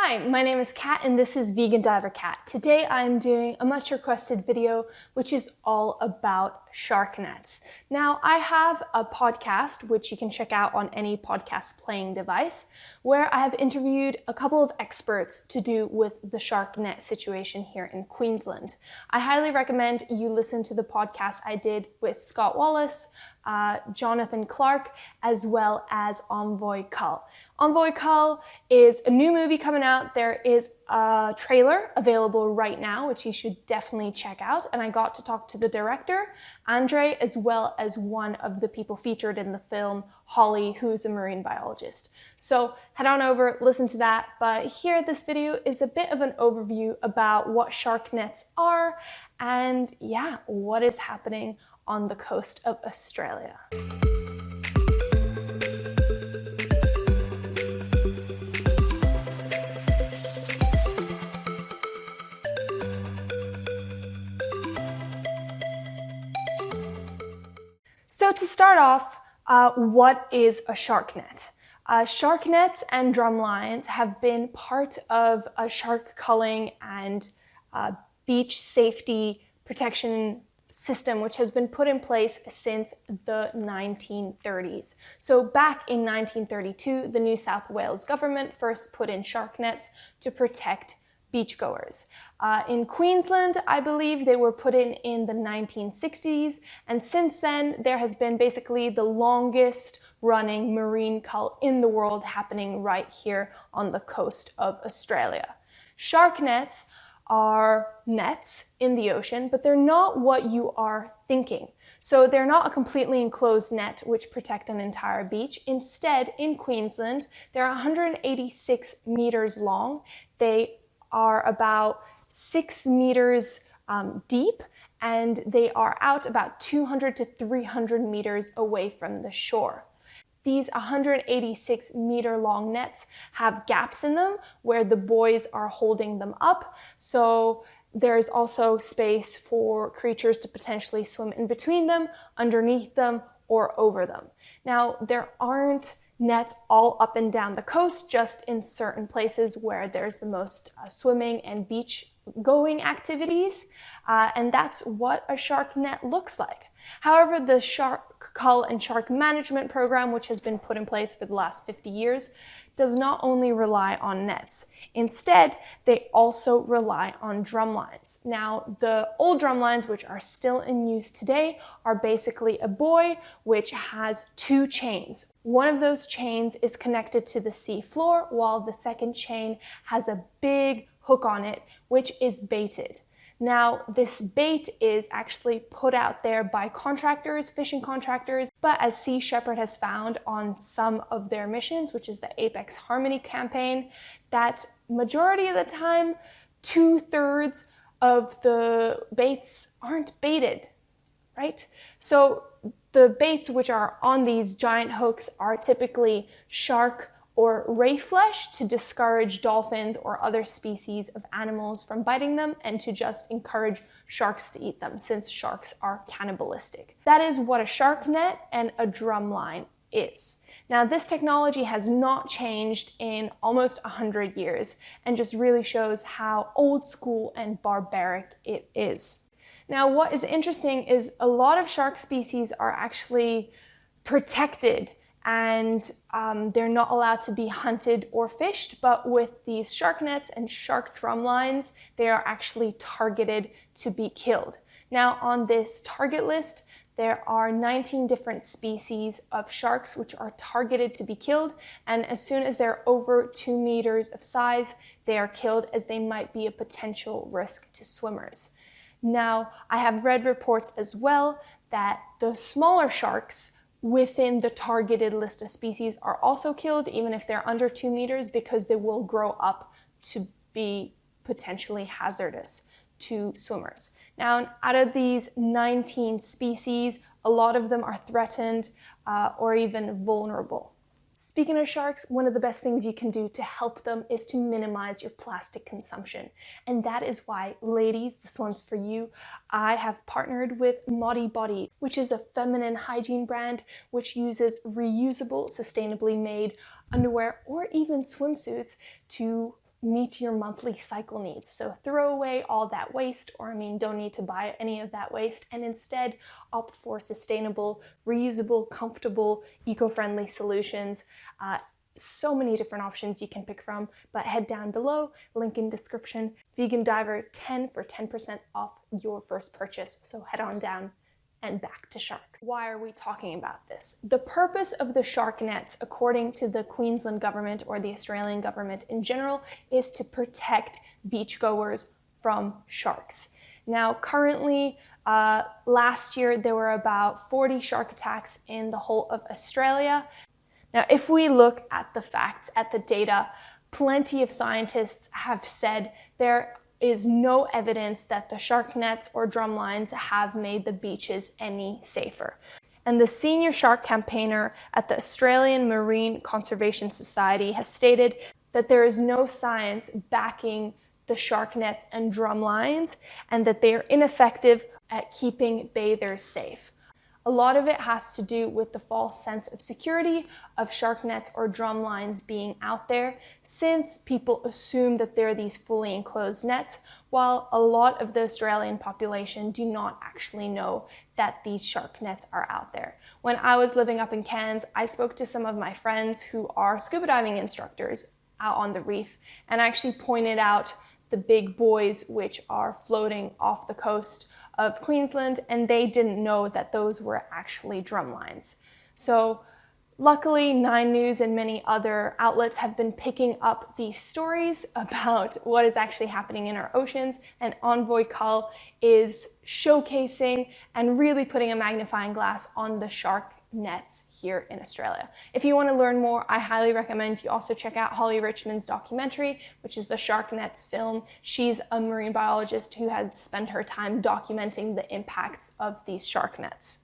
Hi, my name is Kat and this is Vegan Diver Kat. Today I'm doing a much requested video which is all about shark nets. Now I have a podcast which you can check out on any podcast playing device where I have interviewed a couple of experts to do with the shark net situation here in Queensland. I highly recommend you listen to the podcast I did with Scott Wallace, Jonathan Clark, as well as Envoy Cull. Envoy Cull is a new movie coming out. There is a trailer available right now, which you should definitely check out. And I got to talk to the director, Andre, as well as one of the people featured in the film, Holly, who's a marine biologist. So head on over, listen to that. But here, this video is a bit of an overview about what shark nets are and what is happening on the coast of Australia. So to start off, what is a shark net? Shark nets and drum lines have been part of a shark culling and beach safety protection system which has been put in place since the 1930s. So back in 1932, the New South Wales government first put in shark nets to protect beachgoers. In Queensland, I believe they were put in the 1960s, and since then there has been basically the longest running marine cull in the world happening right here on the coast of Australia. Shark nets are nets in the ocean, but they're not what you are thinking. So they're not a completely enclosed net which protect an entire beach. Instead, in Queensland, they're 186 meters long. They are about 6 meters deep, and they are out about 200 to 300 meters away from the shore. These 186 meter long nets have gaps in them where the buoys are holding them up. So there's also space for creatures to potentially swim in between them, underneath them, or over them. Now, there aren't nets all up and down the coast, just in certain places where there's the most swimming and beach going activities. And that's what a shark net looks like. However, the shark cull and shark management program, which has been put in place for the last 50 years, does not only rely on nets. Instead, they also rely on drum lines. Now, the old drum lines, which are still in use today, are basically a buoy which has two chains. One of those chains is connected to the sea floor, while the second chain has a big hook on it, which is baited. Now, this bait is actually put out there by contractors, fishing contractors, but as Sea Shepherd has found on some of their missions, which is the Apex Harmony campaign, that majority of the time, 2/3 of the baits aren't baited, right? So the baits which are on these giant hooks are typically shark or ray flesh to discourage dolphins or other species of animals from biting them and to just encourage sharks to eat them, since sharks are cannibalistic. That is what a shark net and a drum line is. Now, this technology has not changed in almost 100 years and just really shows how old school and barbaric it is. Now, what is interesting is a lot of shark species are actually protected and they're not allowed to be hunted or fished, but with these shark nets and shark drum lines, they are actually targeted to be killed. Now, on this target list, there are 19 different species of sharks which are targeted to be killed, and as soon as they're over 2 meters of size, they are killed, as they might be a potential risk to swimmers. Now, I have read reports as well that the smaller sharks within the targeted list of species are also killed, even if they're under 2 meters, because they will grow up to be potentially hazardous to swimmers. Now, out of these 19 species, a lot of them are threatened or even vulnerable. Speaking of sharks, one of the best things you can do to help them is to minimize your plastic consumption. And that is why, ladies, this one's for you, I have partnered with Modi Body, which is a feminine hygiene brand which uses reusable, sustainably made underwear or even swimsuits to meet your monthly cycle needs. So throw away all that waste, or don't need to buy any of that waste, and instead opt for sustainable, reusable, comfortable, eco-friendly solutions. So many different options you can pick from, but head down below, link in description, Vegan Diver 10 for 10% off your first purchase. So head on down and back to sharks. Why are we talking about this? The purpose of the shark nets, according to the Queensland government or the Australian government in general, is to protect beachgoers from sharks. Now, currently, last year there were about 40 shark attacks in the whole of Australia. Now, if we look at the facts, at the data, plenty of scientists have said there is no evidence that the shark nets or drum lines have made the beaches any safer. And the senior shark campaigner at the Australian Marine Conservation Society has stated that there is no science backing the shark nets and drum lines, and that they are ineffective at keeping bathers safe. A lot of it has to do with the false sense of security of shark nets or drum lines being out there, since people assume that they're these fully enclosed nets, while a lot of the Australian population do not actually know that these shark nets are out there. When I was living up in Cairns, I spoke to some of my friends who are scuba diving instructors out on the reef, and actually pointed out the big buoys which are floating off the coast of Queensland, and they didn't know that those were actually drum lines. So luckily, 9 News and many other outlets have been picking up these stories about what is actually happening in our oceans, and Envoy Cull is showcasing and really putting a magnifying glass on the shark nets here in Australia. If you want to learn more, I highly recommend you also check out Holly Richmond's documentary, which is the Shark Nets film. She's a marine biologist who has spent her time documenting the impacts of these shark nets.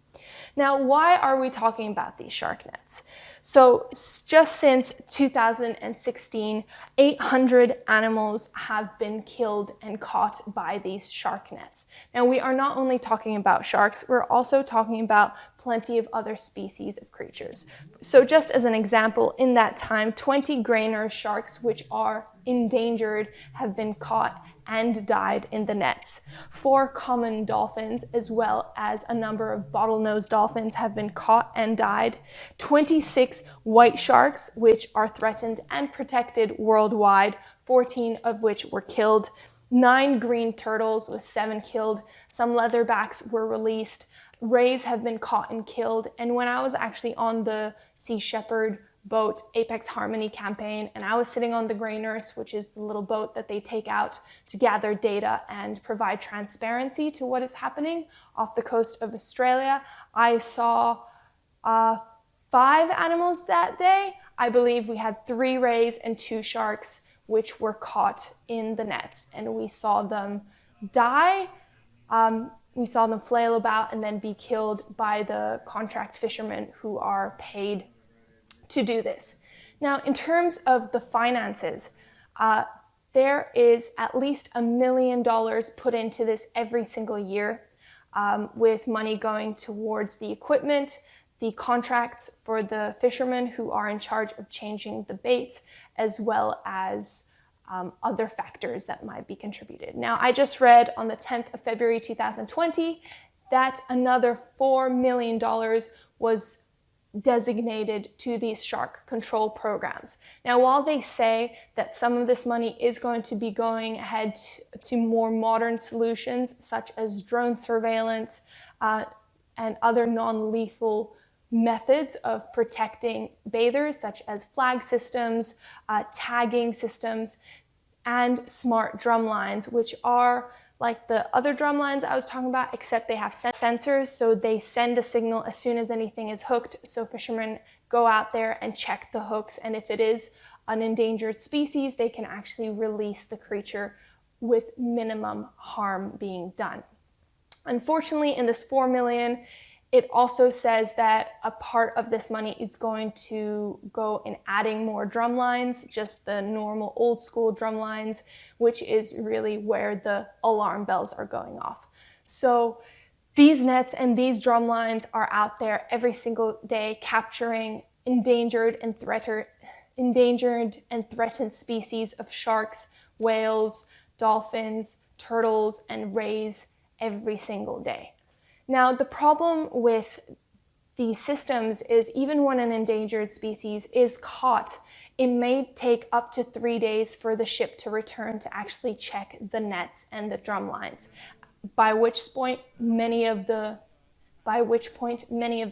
Now, why are we talking about these shark nets? So just since 2016, 800 animals have been killed and caught by these shark nets. Now, we are not only talking about sharks, we're also talking about plenty of other species of creatures. So just as an example, in that time, 20 grainer sharks, which are endangered, have been caught and died in the nets. 4 common dolphins, as well as a number of bottlenose dolphins, have been caught and died. 26 white sharks, which are threatened and protected worldwide, 14 of which were killed. 9 green turtles, with 7 killed. Some leatherbacks were released. Rays have been caught and killed. And when I was actually on the Sea Shepherd boat Apex Harmony campaign, and I was sitting on the Grey Nurse, which is the little boat that they take out to gather data and provide transparency to what is happening off the coast of Australia, I saw 5 animals that day. I believe we had 3 rays and 2 sharks, which were caught in the nets, and we saw them die. We saw them flail about and then be killed by the contract fishermen who are paid to do this. Now, in terms of the finances, there is at least $1 million put into this every single year, with money going towards the equipment, the contracts for the fishermen who are in charge of changing the baits, as well as other factors that might be contributed. Now, I just read on the 10th of February 2020 that another $4 million was designated to these shark control programs. Now, while they say that some of this money is going to be going ahead to more modern solutions, such as drone surveillance and other non-lethal methods of protecting bathers, such as flag systems, tagging systems, and smart drum lines, which are like the other drum lines I was talking about, except they have sensors, so they send a signal as soon as anything is hooked, so fishermen go out there and check the hooks, and if it is an endangered species, they can actually release the creature with minimum harm being done. Unfortunately, in this $4 million, it also says that a part of this money is going to go in adding more drum lines, just the normal old school drum lines, which is really where the alarm bells are going off. So these nets and these drum lines are out there every single day capturing endangered and endangered and threatened species of sharks, whales, dolphins, turtles, and rays every single day. Now, the problem with these systems is even when an endangered species is caught, it may take up to 3 days for the ship to return to actually check the nets and the drum lines, by which point many of the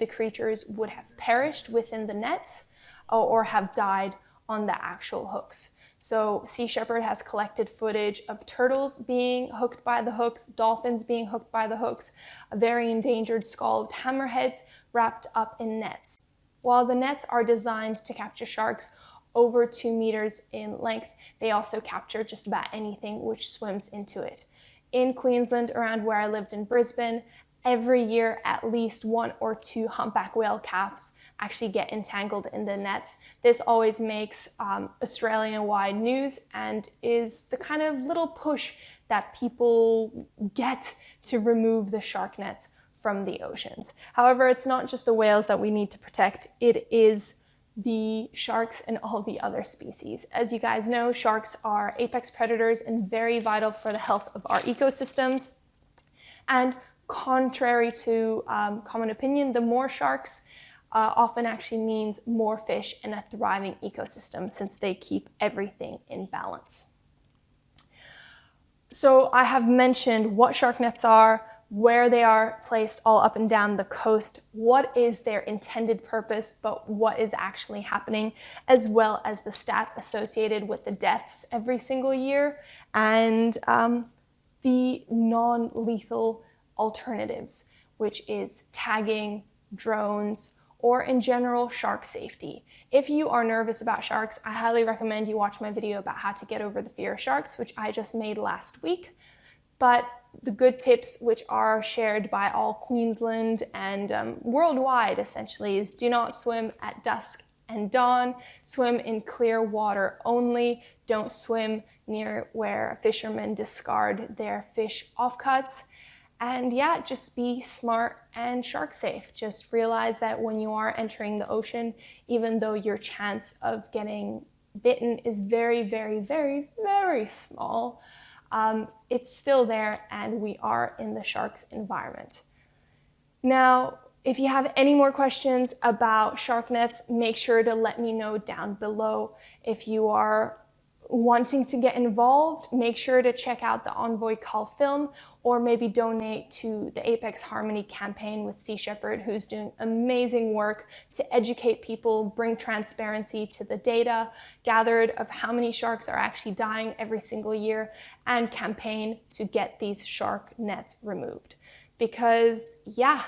creatures would have perished within the nets or have died on the actual hooks. So Sea Shepherd has collected footage of turtles being hooked by the hooks, dolphins being hooked by the hooks, very endangered scalloped hammerheads wrapped up in nets. While the nets are designed to capture sharks over 2 meters in length, they also capture just about anything which swims into it. In Queensland, around where I lived in Brisbane, every year at least 1 or 2 humpback whale calves actually get entangled in the nets. This always makes Australian-wide news and is the kind of little push that people get to remove the shark nets from the oceans. However, it's not just the whales that we need to protect, it is the sharks and all the other species. As you guys know, sharks are apex predators and very vital for the health of our ecosystems. And contrary to common opinion, the more sharks often actually means more fish and a thriving ecosystem, since they keep everything in balance. So I have mentioned what shark nets are, where they are placed all up and down the coast, what is their intended purpose, but what is actually happening, as well as the stats associated with the deaths every single year, and the non-lethal alternatives, which is tagging, drones, or in general, shark safety. If you are nervous about sharks, I highly recommend you watch my video about how to get over the fear of sharks, which I just made last week. But the good tips, which are shared by all Queensland and worldwide essentially, is do not swim at dusk and dawn, swim in clear water only, don't swim near where fishermen discard their fish offcuts, and yeah, just be smart and shark safe. Just realize that when you are entering the ocean, even though your chance of getting bitten is very, very, very, very small, it's still there, and we are in the shark's environment. Now, if you have any more questions about shark nets, make sure to let me know down below. If you are wanting to get involved, make sure to check out the Envoy Cull film, or maybe donate to the Apex Harmony campaign with Sea Shepherd, who's doing amazing work to educate people, bring transparency to the data gathered of how many sharks are actually dying every single year, and campaign to get these shark nets removed. Because yeah,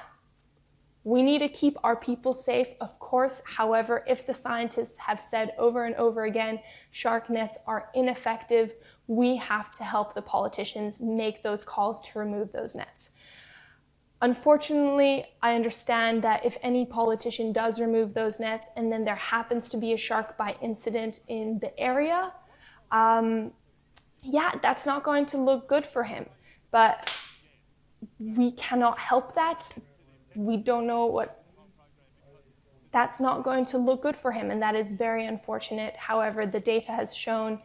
we need to keep our people safe, of course. However, if the scientists have said over and over again, shark nets are ineffective, we have to help the politicians make those calls to remove those nets. Unfortunately, I understand that if any politician does remove those nets and then there happens to be a shark bite incident in the area, yeah, that's not going to look good for him. But we cannot help that. We don't know what, that's not going to look good for him, and that is very unfortunate. However, the data has shown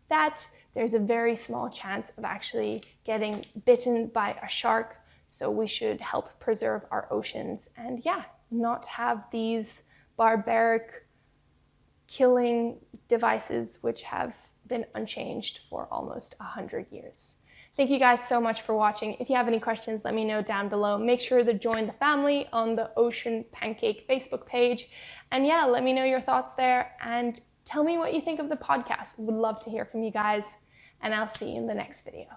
that there's a very small chance of actually getting bitten by a shark, so we should help preserve our oceans and yeah, not have these barbaric killing devices which have been unchanged for almost 100 years. Thank you guys so much for watching. If you have any questions, let me know down below. Make sure to join the family on the Ocean Pancake Facebook page. And yeah, let me know your thoughts there and tell me what you think of the podcast. Would love to hear from you guys, and I'll see you in the next video.